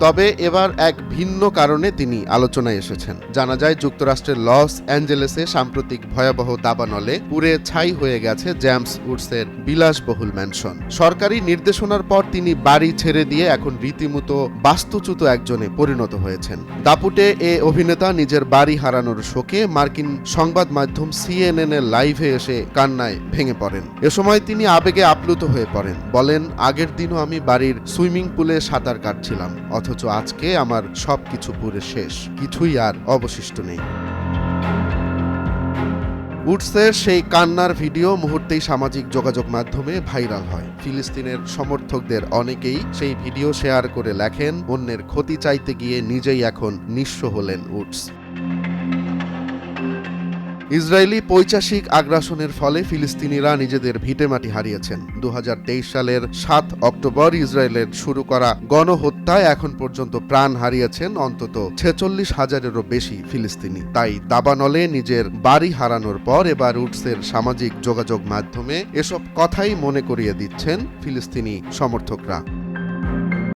তবে এবার এক ভিন্ন কারণে তিনি আলোচনায় এসেছেন। জানা যায় যুক্তরাষ্ট্রের লস অ্যাঞ্জেলেসে সাম্প্রতিক ভয়াবহ দাবানলে পুড়ে ছাই হয়ে গেছে জেমস উডসের বিলাসবহুল ম্যানশন। সরকারি নির্দেশনার পর তিনি বাড়ি ছেড়ে দিয়ে এখন রীতিমতো বাস্তুচ্যুত একজনে পরিণত হয়েছেন। দাপুটে এ অভিনেতা নিজের বাড়ি হারানোর শোকে মার্কিন সংবাদ মাধ্যম CNN এর লাইভে এসে কান্নায় ভেঙে পড়েন। এ সময় তিনি আবেগে আপ্লুত হয়ে পড়েন। বলেন, আগের দিনও আমি বাড়ির সুইমিং পুলে সাঁতার কাটছিলাম, অথচ আজকে আমার সবকিছু পুরে শেষ, কিছুই আর অবশিষ্ট নেই। উডসের সেই কান্নার ভিডিও মুহূর্তেই সামাজিক যোগাযোগ মাধ্যমে ভাইরাল হয়। ফিলিস্তিনের সমর্থকদের অনেকেই সেই ভিডিও শেয়ার করে লেখেন, অন্যের ক্ষতি চাইতে গিয়ে নিজেই এখন নিঃস্ব হলেন উডস। ইসরায়েলি পৈশাচিক আগ্রাসনের ফলে ফিলিস্তিনিরা নিজেদের ভিটেমাটি হারিয়েছেন। 2023 সালের 7 অক্টোবর ইসরায়েলের শুরু করা গণহত্যায় এখন পর্যন্ত প্রাণ হারিয়েছেন অন্তত 46,000-এরও বেশি ফিলিস্তিনি। তাই দাবানলে নিজের বাড়ি হারানোর পর এবার উডসের সামাজিক যোগাযোগ মাধ্যমে এসব কথাই মনে করিয়ে দিচ্ছেন ফিলিস্তিনি সমর্থকরা।